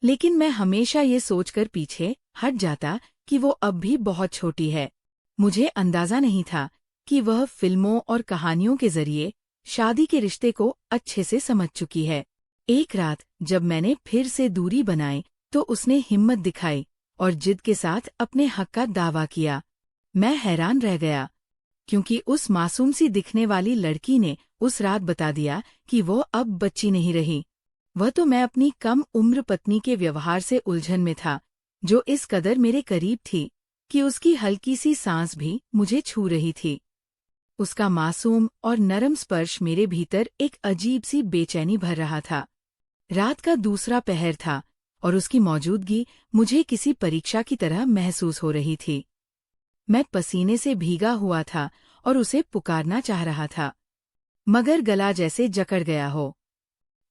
लेकिन मैं हमेशा ये सोचकर पीछे हट जाता कि वो अब भी बहुत छोटी है। मुझे अंदाजा नहीं था कि वह फिल्मों और कहानियों के जरिए शादी के रिश्ते को अच्छे से समझ चुकी है। एक रात जब मैंने फिर से दूरी बनाई तो उसने हिम्मत दिखाई और जिद के साथ अपने हक का दावा किया। मैं हैरान रह गया, क्योंकि उस मासूम सी दिखने वाली लड़की ने उस रात बता दिया कि वो अब बच्ची नहीं रही। वह तो मैं अपनी कम उम्र पत्नी के व्यवहार से उलझन में था, जो इस कदर मेरे करीब थी कि उसकी हल्की सी सांस भी मुझे छू रही थी। उसका मासूम और नरम स्पर्श मेरे भीतर एक अजीब सी बेचैनी भर रहा था। रात का दूसरा पहर था और उसकी मौजूदगी मुझे किसी परीक्षा की तरह महसूस हो रही थी। मैं पसीने से भीगा हुआ था और उसे पुकारना चाह रहा था, मगर गला जैसे जकड़ गया हो।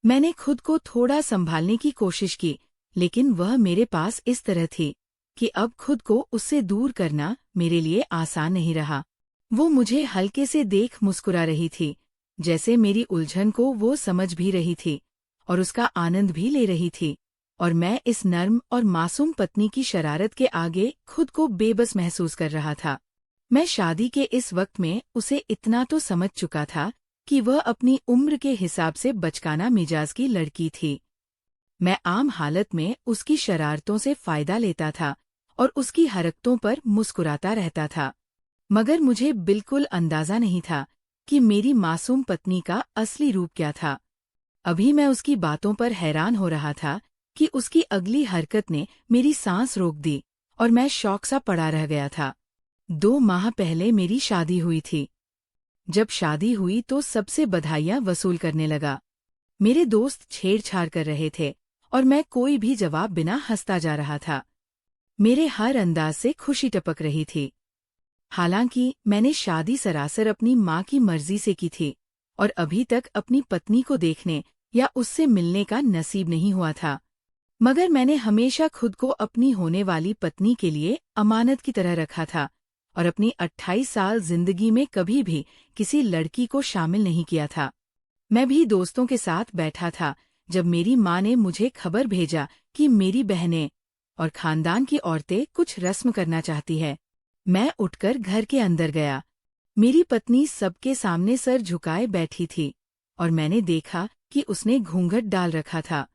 मैंने खुद को थोड़ा संभालने की कोशिश की, लेकिन वह मेरे पास इस तरह थी कि अब खुद को उससे दूर करना मेरे लिए आसान नहीं रहा। वो मुझे हल्के से देख मुस्कुरा रही थी, जैसे मेरी उलझन को वो समझ भी रही थी और उसका आनंद भी ले रही थी, और मैं इस नर्म और मासूम पत्नी की शरारत के आगे खुद को बेबस महसूस कर रहा था। मैं शादी के इस वक्त में उसे इतना तो समझ चुका था कि वह अपनी उम्र के हिसाब से बचकाना मिजाज की लड़की थी। मैं आम हालत में उसकी शरारतों से फायदा लेता था और उसकी हरकतों पर मुस्कुराता रहता था, मगर मुझे बिल्कुल अंदाजा नहीं था कि मेरी मासूम पत्नी का असली रूप क्या था। अभी मैं उसकी बातों पर हैरान हो रहा था कि उसकी अगली हरकत ने मेरी सांस रोक दी और मैं शौक सा पड़ा रह गया था। 2 माह पहले मेरी शादी हुई थी। जब शादी हुई तो सबसे बधाइयां वसूल करने लगा। मेरे दोस्त छेड़छाड़ कर रहे थे और मैं कोई भी जवाब बिना हंसता जा रहा था। मेरे हर अंदाज से खुशी टपक रही थी। हालांकि मैंने शादी सरासर अपनी माँ की मर्जी से की थी और अभी तक अपनी पत्नी को देखने या उससे मिलने का नसीब नहीं हुआ था, मगर मैंने हमेशा खुद को अपनी होने वाली पत्नी के लिए अमानत की तरह रखा था और अपनी 28 साल जिंदगी में कभी भी किसी लड़की को शामिल नहीं किया था। मैं भी दोस्तों के साथ बैठा था जब मेरी माँ ने मुझे खबर भेजा कि मेरी बहनें और खानदान की औरतें कुछ रस्म करना चाहती है। मैं उठकर घर के अंदर गया। मेरी पत्नी सबके सामने सर झुकाए बैठी थी और मैंने देखा कि उसने घूंघट डाल रखा था।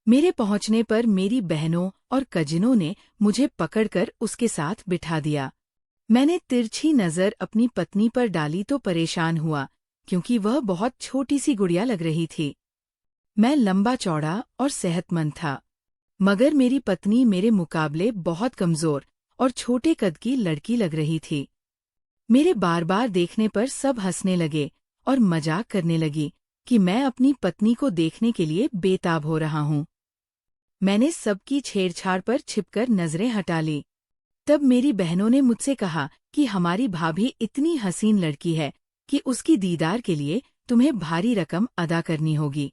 मेरे पहुंचने पर मेरी बहनों और कजिनों ने मुझे पकड़कर उसके साथ बिठा दिया। मैंने तिरछी नजर अपनी पत्नी पर डाली तो परेशान हुआ, क्योंकि वह बहुत छोटी सी गुड़िया लग रही थी। मैं लंबा चौड़ा और सेहतमंद था, मगर मेरी पत्नी मेरे मुकाबले बहुत कमजोर और छोटे कद की लड़की लग रही थी। मेरे बार बार देखने पर सब हंसने लगे और मजाक करने लगी कि मैं अपनी पत्नी को देखने के लिए बेताब हो रहा हूँ। मैंने सबकी छेड़छाड़ पर छिपकर नजरें हटा ली। तब मेरी बहनों ने मुझसे कहा कि हमारी भाभी इतनी हसीन लड़की है कि उसकी दीदार के लिए तुम्हें भारी रकम अदा करनी होगी,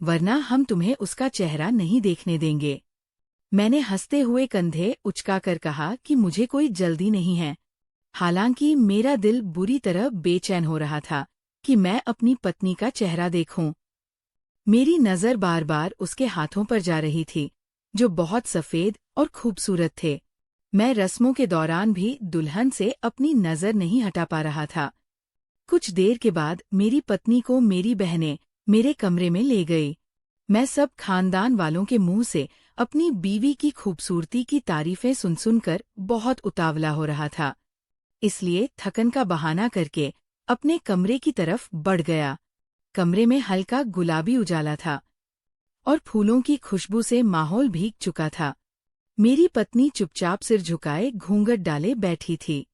वरना हम तुम्हें उसका चेहरा नहीं देखने देंगे। मैंने हंसते हुए कंधे उचकाकर कहा कि मुझे कोई जल्दी नहीं है, हालांकि मेरा दिल बुरी तरह बेचैन हो रहा था कि मैं अपनी पत्नी का चेहरा देखूं। मेरी नजर बार बार उसके हाथों पर जा रही थी, जो बहुत सफेद और खूबसूरत थे। मैं रस्मों के दौरान भी दुल्हन से अपनी नजर नहीं हटा पा रहा था। कुछ देर के बाद मेरी पत्नी को मेरी बहनें मेरे कमरे में ले गई। मैं सब खानदान वालों के मुंह से अपनी बीवी की खूबसूरती की तारीफें सुन सुनकर बहुत उतावला हो रहा था, इसलिए थकन का बहाना करके अपने कमरे की तरफ बढ़ गया। कमरे में हल्का गुलाबी उजाला था और फूलों की खुशबू से माहौल भीग चुका था। मेरी पत्नी चुपचाप सिर झुकाए घूंघट डाले बैठी थी।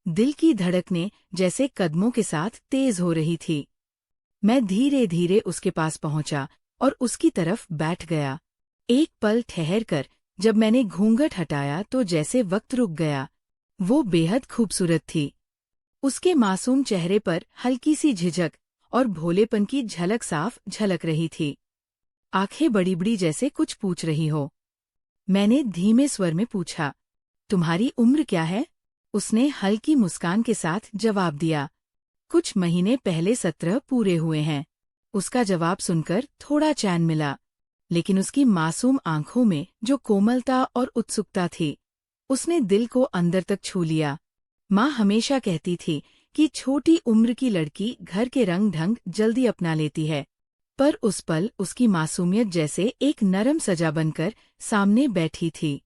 दिल की धड़कनें जैसे कदमों के साथ तेज हो रही थी। मैं धीरे धीरे उसके पास पहुंचा और उसकी तरफ बैठ गया। एक पल ठहरकर जब मैंने घूंघट हटाया तो जैसे वक्त रुक गया। वो बेहद खूबसूरत थी। उसके मासूम चेहरे पर हल्की सी झिझक और भोलेपन की झलक साफ झलक रही थी। आंखें बड़ी बड़ी जैसे कुछ पूछ रही हो। मैंने धीमे स्वर में पूछा, तुम्हारी उम्र क्या है? उसने हल्की मुस्कान के साथ जवाब दिया, कुछ महीने पहले 17 पूरे हुए हैं। उसका जवाब सुनकर थोड़ा चैन मिला। लेकिन उसकी मासूम आंखों में जो कोमलता और उत्सुकता थी, उसने दिल को अंदर तक छू लिया। माँ हमेशा कहती थी कि छोटी उम्र की लड़की घर के रंग ढंग जल्दी अपना लेती है, पर उस पल उसकी मासूमियत जैसे एक नरम सजा बनकर सामने बैठी थी।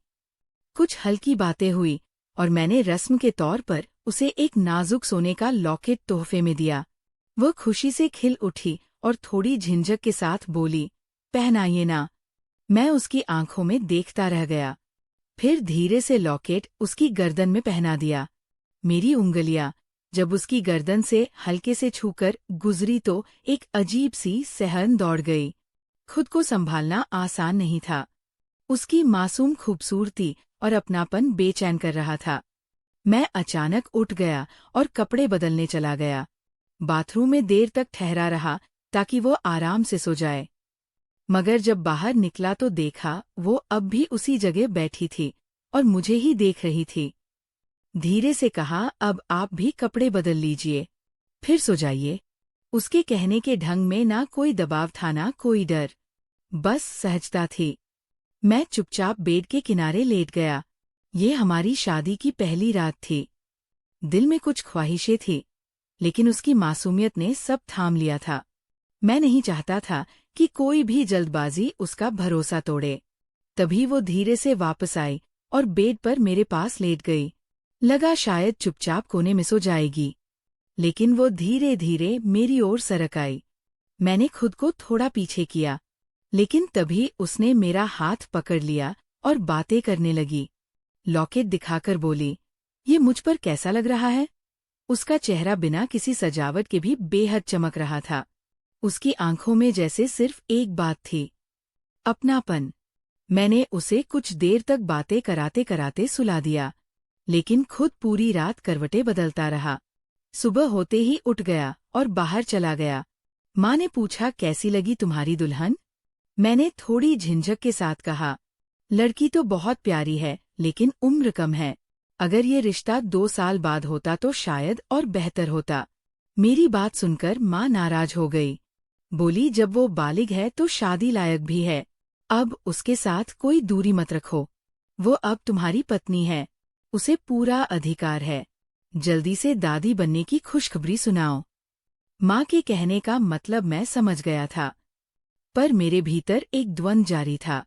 कुछ हल्की बातें हुई और मैंने रस्म के तौर पर उसे एक नाजुक सोने का लॉकेट तोहफे में दिया। वह खुशी से खिल उठी और थोड़ी झिंझक के साथ बोली, पहनाइए ना। मैं उसकी आंखों में देखता रह गया। फिर धीरे से लॉकेट उसकी गर्दन में पहना दिया। मेरी उंगलियां जब उसकी गर्दन से हल्के से छूकर गुजरी तो एक अजीब सी सहन दौड़ गई। खुद को संभालना आसान नहीं था। उसकी मासूम खूबसूरती और अपनापन बेचैन कर रहा था। मैं अचानक उठ गया और कपड़े बदलने चला गया। बाथरूम में देर तक ठहरा रहा ताकि वो आराम से सो जाए। मगर जब बाहर निकला तो देखा वो अब भी उसी जगह बैठी थी और मुझे ही देख रही थी। धीरे से कहा, अब आप भी कपड़े बदल लीजिए, फिर सो जाइए। उसके कहने के ढंग में ना कोई दबाव था ना कोई डर, बस सहजता थी। मैं चुपचाप बेड के किनारे लेट गया। ये हमारी शादी की पहली रात थी। दिल में कुछ ख्वाहिशें थी, लेकिन उसकी मासूमियत ने सब थाम लिया था। मैं नहीं चाहता था कि कोई भी जल्दबाजी उसका भरोसा तोड़े। तभी वो धीरे से वापस आई और बेड पर मेरे पास लेट गई। लगा शायद चुपचाप कोने में सो जाएगी, लेकिन वो धीरे धीरे मेरी ओर सरक आई। मैंने खुद को थोड़ा पीछे किया, लेकिन तभी उसने मेरा हाथ पकड़ लिया और बातें करने लगी। लॉकेट दिखाकर बोली, ये मुझ पर कैसा लग रहा है? उसका चेहरा बिना किसी सजावट के भी बेहद चमक रहा था। उसकी आंखों में जैसे सिर्फ एक बात थी, अपनापन। मैंने उसे कुछ देर तक बातें कराते कराते सुला दिया, लेकिन खुद पूरी रात करवटें बदलता रहा। सुबह होते ही उठ गया और बाहर चला गया। माँ ने पूछा, कैसी लगी तुम्हारी दुल्हन? मैंने थोड़ी झिंझक के साथ कहा, लड़की तो बहुत प्यारी है, लेकिन उम्र कम है। अगर ये रिश्ता 2 साल बाद होता तो शायद और बेहतर होता। मेरी बात सुनकर माँ नाराज हो गई। बोली, जब वो बालिग है तो शादी लायक भी है। अब उसके साथ कोई दूरी मत रखो। वो अब तुम्हारी पत्नी है, उसे पूरा अधिकार है। जल्दी से दादी बनने की खुशखबरी सुनाओ। माँ के कहने का मतलब मैं समझ गया था, पर मेरे भीतर एक द्वंद्व जारी था।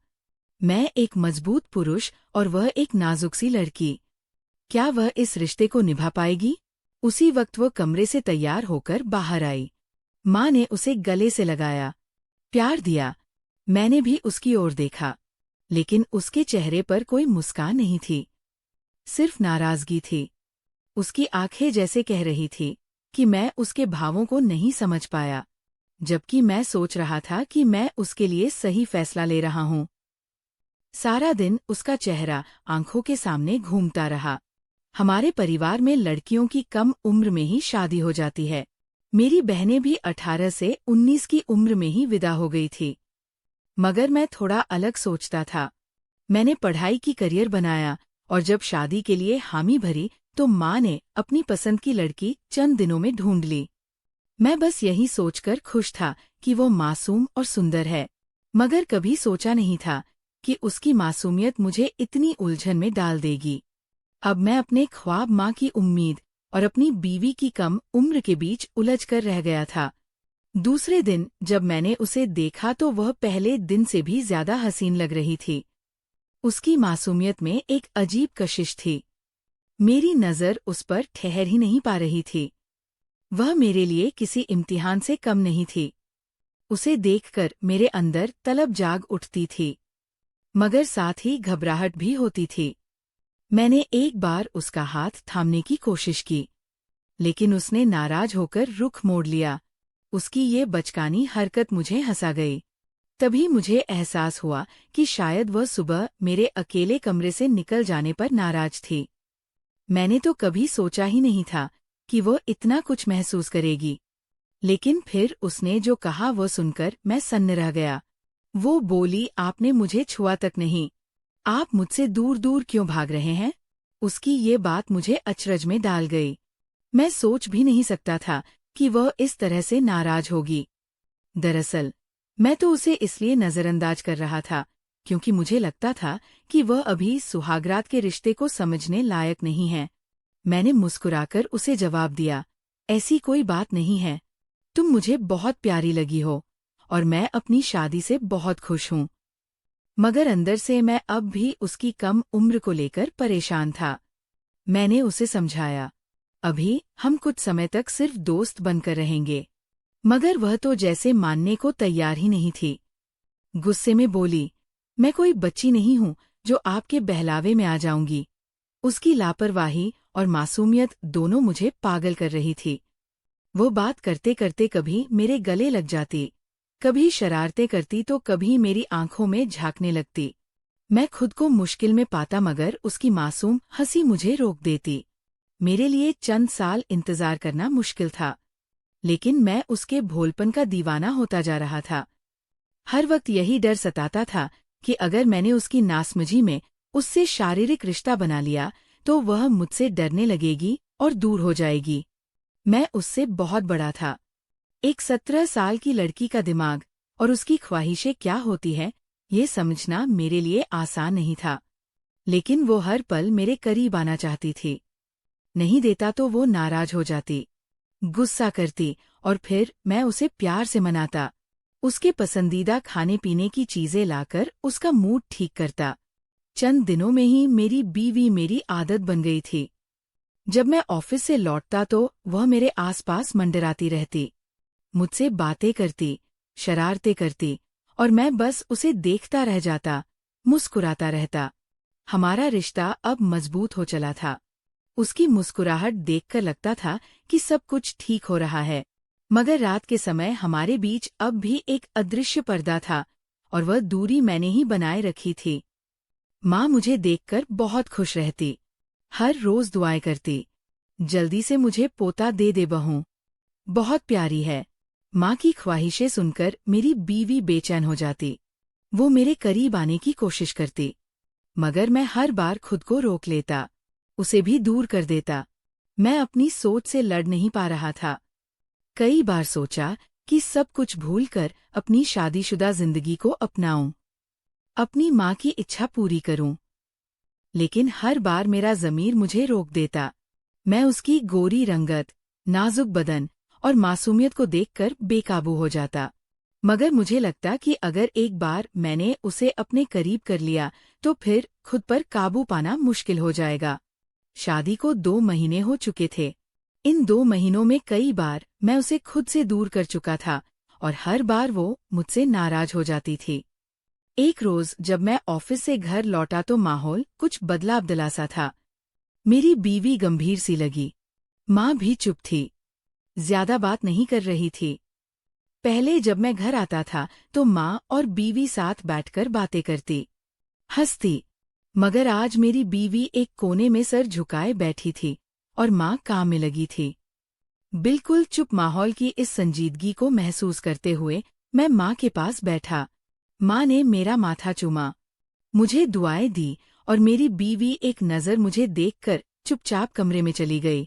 मैं एक मजबूत पुरुष और वह एक नाजुक सी लड़की। क्या वह इस रिश्ते को निभा पाएगी? उसी वक्त वो कमरे से तैयार होकर बाहर आई। माँ ने उसे गले से लगाया, प्यार दिया। मैंने भी उसकी ओर देखा, लेकिन उसके चेहरे पर कोई मुस्कान नहीं थी, सिर्फ नाराजगी थी। उसकी आंखें जैसे कह रही थी कि मैं उसके भावों को नहीं समझ पाया, जबकि मैं सोच रहा था कि मैं उसके लिए सही फैसला ले रहा हूँ। सारा दिन उसका चेहरा आंखों के सामने घूमता रहा। हमारे परिवार में लड़कियों की कम उम्र में ही शादी हो जाती है। मेरी बहनें भी 18 से 19 की उम्र में ही विदा हो गई थी। मगर मैं थोड़ा अलग सोचता था। मैंने पढ़ाई की करियर बनाया और जब शादी के लिए हामी भरी तो माँ ने अपनी पसंद की लड़की चंद दिनों में ढूंढ ली। मैं बस यही सोचकर खुश था कि वो मासूम और सुंदर है, मगर कभी सोचा नहीं था कि उसकी मासूमियत मुझे इतनी उलझन में डाल देगी। अब मैं अपने ख्वाब, माँ की उम्मीद और अपनी बीवी की कम उम्र के बीच उलझ कर रह गया था। दूसरे दिन जब मैंने उसे देखा तो वह पहले दिन से भी ज्यादा हसीन लग रही थी। उसकी मासूमियत में एक अजीब कशिश थी। मेरी नज़र उस पर ठहर ही नहीं पा रही थी। वह मेरे लिए किसी इम्तिहान से कम नहीं थी। उसे देखकर मेरे अंदर तलब जाग उठती थी, मगर साथ ही घबराहट भी होती थी। मैंने एक बार उसका हाथ थामने की कोशिश की, लेकिन उसने नाराज होकर रुख मोड़ लिया। उसकी ये बचकानी हरकत मुझे हंसा गई। तभी मुझे एहसास हुआ कि शायद वह सुबह मेरे अकेले कमरे से निकल जाने पर नाराज थी। मैंने तो कभी सोचा ही नहीं था कि वो इतना कुछ महसूस करेगी। लेकिन फिर उसने जो कहा वो सुनकर मैं सन्न रह गया। वो बोली, आपने मुझे छुआ तक नहीं, आप मुझसे दूर दूर क्यों भाग रहे हैं? उसकी ये बात मुझे अचरज में डाल गई। मैं सोच भी नहीं सकता था कि वह इस तरह से नाराज होगी। दरअसल मैं तो उसे इसलिए नजरअंदाज कर रहा था क्योंकि मुझे लगता था कि वह अभी सुहागरात के रिश्ते को समझने लायक नहीं है। मैंने मुस्कुराकर उसे जवाब दिया, ऐसी कोई बात नहीं है। तुम मुझे बहुत प्यारी लगी हो और मैं अपनी शादी से बहुत खुश हूँ। मगर अंदर से मैं अब भी उसकी कम उम्र को लेकर परेशान था। मैंने उसे समझाया, अभी हम कुछ समय तक सिर्फ दोस्त बनकर रहेंगे। मगर वह तो जैसे मानने को तैयार ही नहीं थी। गुस्से में बोली, मैं कोई बच्ची नहीं हूँ जो आपके बहलावे में आ जाऊंगी। उसकी लापरवाही और मासूमियत दोनों मुझे पागल कर रही थी। वो बात करते करते कभी मेरे गले लग जाती, कभी शरारतें करती तो कभी मेरी आंखों में झांकने लगती। मैं खुद को मुश्किल में पाता मगर उसकी मासूम हंसी मुझे रोक देती। मेरे लिए चंद साल इंतजार करना मुश्किल था, लेकिन मैं उसके भोलपन का दीवाना होता जा रहा था। हर वक्त यही डर सताता था कि अगर मैंने उसकी नासमझी में उससे शारीरिक रिश्ता बना लिया तो वह मुझसे डरने लगेगी और दूर हो जाएगी। मैं उससे बहुत बड़ा था। एक 17 साल की लड़की का दिमाग और उसकी ख्वाहिशें क्या होती है, ये समझना मेरे लिए आसान नहीं था। लेकिन वो हर पल मेरे करीब आना चाहती थी। नहीं देता तो वो नाराज हो जाती, गुस्सा करती और फिर मैं उसे प्यार से मनाता। उसके पसंदीदा खाने पीने की चीजें लाकर उसका मूड ठीक करता। चंद दिनों में ही मेरी बीवी मेरी आदत बन गई थी। जब मैं ऑफिस से लौटता तो वह मेरे आसपास मंडराती रहती, मुझसे बातें करती, शरारतें करती और मैं बस उसे देखता रह जाता, मुस्कुराता रहता। हमारा रिश्ता अब मजबूत हो चला था। उसकी मुस्कुराहट देखकर लगता था कि सब कुछ ठीक हो रहा है। मगर रात के समय हमारे बीच अब भी एक अदृश्य पर्दा था और वह दूरी मैंने ही बनाए रखी थी। माँ मुझे देखकर बहुत खुश रहती, हर रोज दुआएं करती, जल्दी से मुझे पोता दे बहू, बहुत प्यारी है। माँ की ख्वाहिशें सुनकर मेरी बीवी बेचैन हो जाती। वो मेरे करीब आने की कोशिश करती, मगर मैं हर बार खुद को रोक लेता, उसे भी दूर कर देता। मैं अपनी सोच से लड़ नहीं पा रहा था। कई बार सोचा कि सब कुछ भूलकर अपनी शादीशुदा जिंदगी को अपनाऊं, अपनी माँ की इच्छा पूरी करूं। लेकिन हर बार मेरा ज़मीर मुझे रोक देता। मैं उसकी गोरी रंगत, नाजुक बदन और मासूमियत को देखकर बेकाबू हो जाता। मगर मुझे लगता कि अगर एक बार मैंने उसे अपने करीब कर लिया तो फिर खुद पर काबू पाना मुश्किल हो जाएगा। शादी को 2 महीने हो चुके थे। इन 2 महीनों में कई बार मैं उसे खुद से दूर कर चुका था और हर बार वो मुझसे नाराज हो जाती थी। एक रोज जब मैं ऑफिस से घर लौटा तो माहौल कुछ बदला बदला सा था। मेरी बीवी गंभीर सी लगी, माँ भी चुप थी, ज्यादा बात नहीं कर रही थी। पहले जब मैं घर आता था तो माँ और बीवी साथ बैठकर बातें करती, हंसती। मगर आज मेरी बीवी एक कोने में सर झुकाए बैठी थी और माँ काम में लगी थी। बिल्कुल चुप माहौल की इस संजीदगी को महसूस करते हुए मैं माँ के पास बैठा। माँ ने मेरा माथा चूमा, मुझे दुआएं दी और मेरी बीवी एक नज़र मुझे देखकर चुपचाप कमरे में चली गई।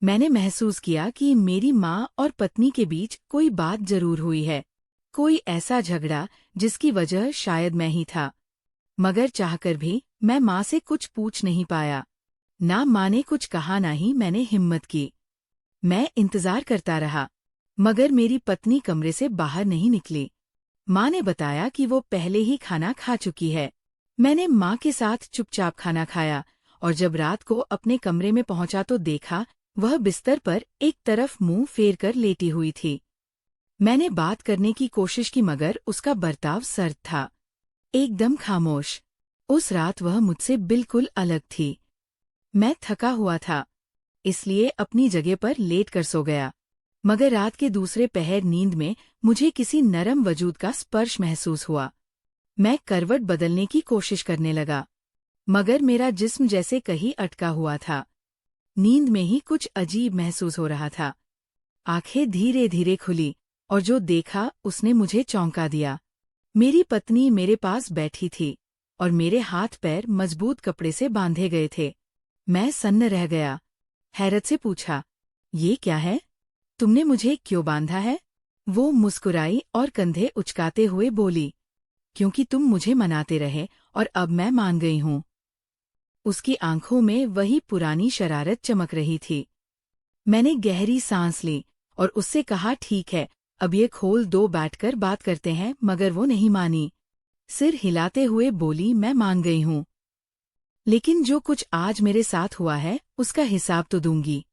मैंने महसूस किया कि मेरी माँ और पत्नी के बीच कोई बात जरूर हुई है, कोई ऐसा झगड़ा जिसकी वजह शायद मैं ही था। मगर चाहकर भी मैं माँ से कुछ पूछ नहीं पाया। ना माँ ने कुछ कहा ना ही मैंने हिम्मत की। मैं इंतजार करता रहा, मगर मेरी पत्नी कमरे से बाहर नहीं निकली। माँ ने बताया कि वो पहले ही खाना खा चुकी है। मैंने माँ के साथ चुपचाप खाना खाया और जब रात को अपने कमरे में पहुंचा तो देखा वह बिस्तर पर एक तरफ मुंह फेर कर लेटी हुई थी। मैंने बात करने की कोशिश की मगर उसका बर्ताव सर्द था, एकदम खामोश। उस रात वह मुझसे बिल्कुल अलग थी। मैं थका हुआ था, इसलिए अपनी जगह पर लेट कर सो गया। मगर रात के दूसरे पहर नींद में मुझे किसी नरम वजूद का स्पर्श महसूस हुआ। मैं करवट बदलने की कोशिश करने लगा, मगर मेरा जिस्म जैसे कहीं अटका हुआ था। नींद में ही कुछ अजीब महसूस हो रहा था। आंखें धीरे धीरे खुली और जो देखा उसने मुझे चौंका दिया। मेरी पत्नी मेरे पास बैठी थी और मेरे हाथ पैर मजबूत कपड़े से बांधे गए थे। मैं सन्न रह गया, हैरत से पूछा, ये क्या है? तुमने मुझे क्यों बांधा है? वो मुस्कुराई और कंधे उचकाते हुए बोली, क्योंकि तुम मुझे मनाते रहे और अब मैं मान गई हूँ। उसकी आंखों में वही पुरानी शरारत चमक रही थी। मैंने गहरी सांस ली और उससे कहा, ठीक है, अब ये खोल दो, बैठकर बात करते हैं, मगर वो नहीं मानी। सिर हिलाते हुए बोली, मैं मान गई हूँ, लेकिन जो कुछ आज मेरे साथ हुआ है उसका हिसाब तो दूंगी।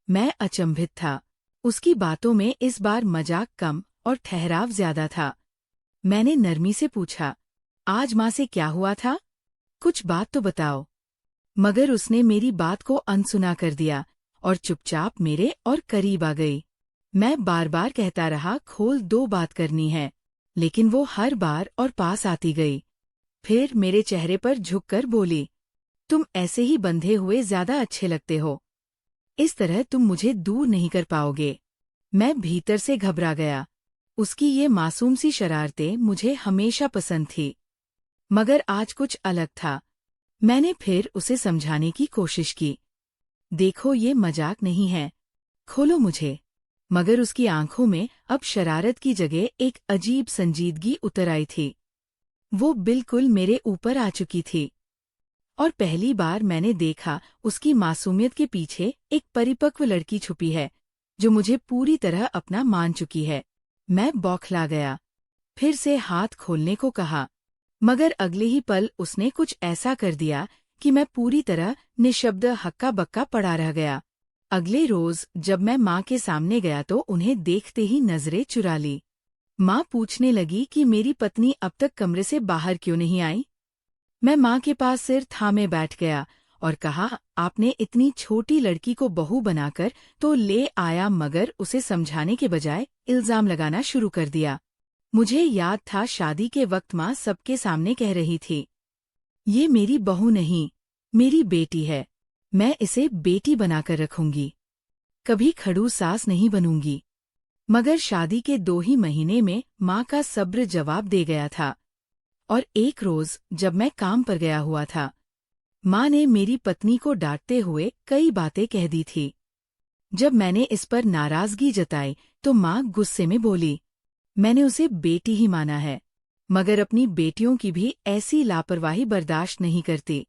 मैं अचंभित था। उसकी बातों में इस बार मजाक कम और ठहराव ज्यादा था। मैंने नरमी से पूछा, आज माँ से क्या हुआ था? कुछ बात तो बताओ। मगर उसने मेरी बात को अनसुना कर दिया और चुपचाप मेरे और करीब आ गई। मैं बार बार कहता रहा, खोल दो, बात करनी है, लेकिन वो हर बार और पास आती गई। फिर मेरे चेहरे पर झुककर बोली, तुम ऐसे ही बंधे हुए ज्यादा अच्छे लगते हो। इस तरह तुम मुझे दूर नहीं कर पाओगे। मैं भीतर से घबरा गया। उसकी ये मासूम सी शरारतें मुझे हमेशा पसंद थी, मगर आज कुछ अलग था। मैंने फिर उसे समझाने की कोशिश की, देखो ये मजाक नहीं है, खोलो मुझे। मगर उसकी आंखों में अब शरारत की जगह एक अजीब संजीदगी उतर आई थी। वो बिल्कुल मेरे ऊपर आ चुकी थी और पहली बार मैंने देखा उसकी मासूमियत के पीछे एक परिपक्व लड़की छुपी है, जो मुझे पूरी तरह अपना मान चुकी है। मैं बौखला गया। फिर से हाथ खोलने को कहा, मगर अगले ही पल उसने कुछ ऐसा कर दिया कि मैं पूरी तरह निशब्द हक्का बक्का पड़ा रह गया। अगले रोज जब मैं माँ के सामने गया तो उन्हें देखते ही नजरें चुरा ली। माँ पूछने लगी कि मेरी पत्नी अब तक कमरे से बाहर क्यों नहीं आई। मैं माँ के पास सिर थामे बैठ गया और कहा, आपने इतनी छोटी लड़की को बहू बनाकर तो ले आया, मगर उसे समझाने के बजाय इल्जाम लगाना शुरू कर दिया। मुझे याद था शादी के वक्त माँ सबके सामने कह रही थी, ये मेरी बहू नहीं, मेरी बेटी है, मैं इसे बेटी बनाकर रखूंगी, कभी खड़ूस सास नहीं बनूंगी। मगर शादी के 2 ही महीने में माँ का सब्र जवाब दे गया था और एक रोज जब मैं काम पर गया हुआ था, माँ ने मेरी पत्नी को डांटते हुए कई बातें कह दी थी। जब मैंने इस पर नाराजगी जताई तो माँ गुस्से में बोली, मैंने उसे बेटी ही माना है, मगर अपनी बेटियों की भी ऐसी लापरवाही बर्दाश्त नहीं करती।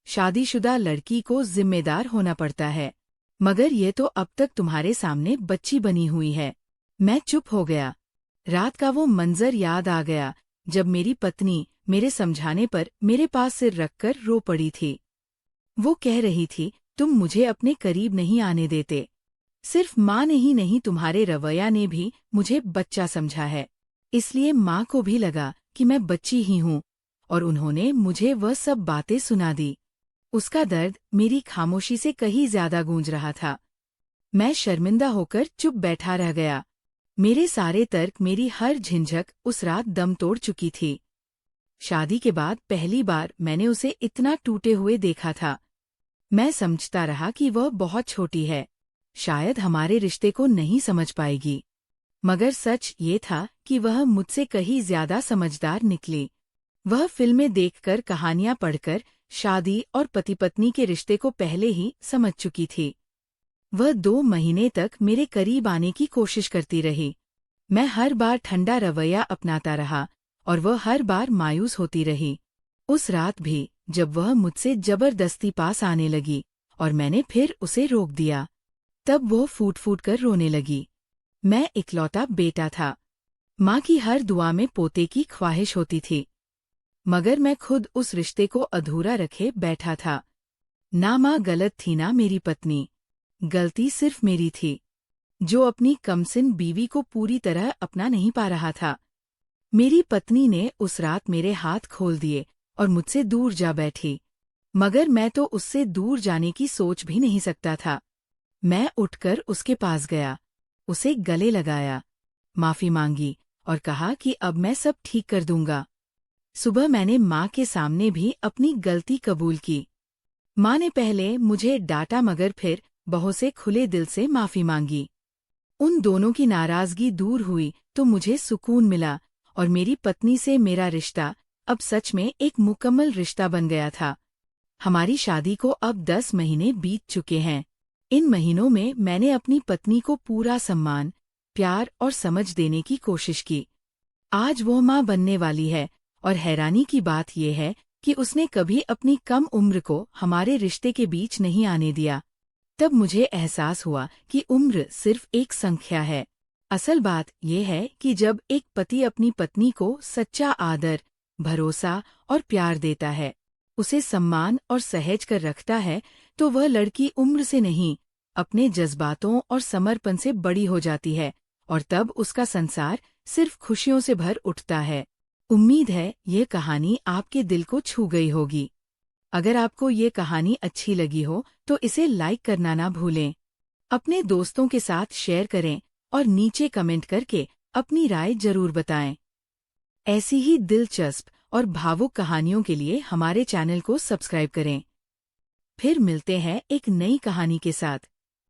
शादीशुदा लड़की को जिम्मेदार होना पड़ता है, मगर ये तो अब तक तुम्हारे सामने बच्ची बनी हुई है। मैं चुप हो गया। रात का वो मंजर याद आ गया जब मेरी पत्नी मेरे समझाने पर मेरे पास सिर रखकर रो पड़ी थी। वो कह रही थी, तुम मुझे अपने करीब नहीं आने देते। सिर्फ माँ ने ही नहीं, तुम्हारे रवैया ने भी मुझे बच्चा समझा है। इसलिए माँ को भी लगा कि मैं बच्ची ही हूँ और उन्होंने मुझे वह सब बातें सुना दी। उसका दर्द मेरी खामोशी से कहीं ज्यादा गूंज रहा था। मैं शर्मिंदा होकर चुप बैठा रह गया। मेरे सारे तर्क, मेरी हर झिंझक उस रात दम तोड़ चुकी थी। शादी के बाद पहली बार मैंने उसे इतना टूटे हुए देखा था। मैं समझता रहा कि वह बहुत छोटी है, शायद हमारे रिश्ते को नहीं समझ पाएगी। मगर सच ये था कि वह मुझसे कहीं ज्यादा समझदार निकली। वह फिल्में देखकर, कहानियां पढ़कर शादी और पति पत्नी के रिश्ते को पहले ही समझ चुकी थी। वह 2 महीने तक मेरे करीब आने की कोशिश करती रही। मैं हर बार ठंडा रवैया अपनाता रहा और वह हर बार मायूस होती रही। उस रात भी जब वह मुझसे जबरदस्ती पास आने लगी और मैंने फिर उसे रोक दिया, तब वो फूट फूट कर रोने लगी। मैं इकलौता बेटा था। माँ की हर दुआ में पोते की ख्वाहिश होती थी, मगर मैं खुद उस रिश्ते को अधूरा रखे बैठा था। ना माँ गलत थी, ना मेरी पत्नी। गलती सिर्फ मेरी थी, जो अपनी कमसिन बीवी को पूरी तरह अपना नहीं पा रहा था। मेरी पत्नी ने उस रात मेरे हाथ खोल दिए और मुझसे दूर जा बैठी, मगर मैं तो उससे दूर जाने की सोच भी नहीं सकता था। मैं उठकर उसके पास गया, उसे गले लगाया, माफी मांगी और कहा कि अब मैं सब ठीक कर दूंगा। सुबह मैंने माँ के सामने भी अपनी गलती कबूल की। माँ ने पहले मुझे डांटा, मगर फिर बहू से खुले दिल से माफी मांगी। उन दोनों की नाराजगी दूर हुई तो मुझे सुकून मिला और मेरी पत्नी से मेरा रिश्ता अब सच में एक मुकम्मल रिश्ता बन गया था। हमारी शादी को अब 10 महीने बीत चुके हैं। इन महीनों में मैंने अपनी पत्नी को पूरा सम्मान, प्यार और समझ देने की कोशिश की। आज वो माँ बनने वाली है और हैरानी की बात यह है कि उसने कभी अपनी कम उम्र को हमारे रिश्ते के बीच नहीं आने दिया। तब मुझे एहसास हुआ कि उम्र सिर्फ एक संख्या है। असल बात यह है कि जब एक पति अपनी पत्नी को सच्चा आदर, भरोसा और प्यार देता है, उसे सम्मान और सहेज कर रखता है, तो वह लड़की उम्र से नहीं, अपने जज्बातों और समर्पण से बड़ी हो जाती है और तब उसका संसार सिर्फ खुशियों से भर उठता है। उम्मीद है ये कहानी आपके दिल को छू गई होगी। अगर आपको ये कहानी अच्छी लगी हो तो इसे लाइक करना ना भूलें। अपने दोस्तों के साथ शेयर करें और नीचे कमेंट करके अपनी राय जरूर बताएं। ऐसी ही दिलचस्प और भावुक कहानियों के लिए हमारे चैनल को सब्सक्राइब करें। फिर मिलते हैं एक नई कहानी के साथ।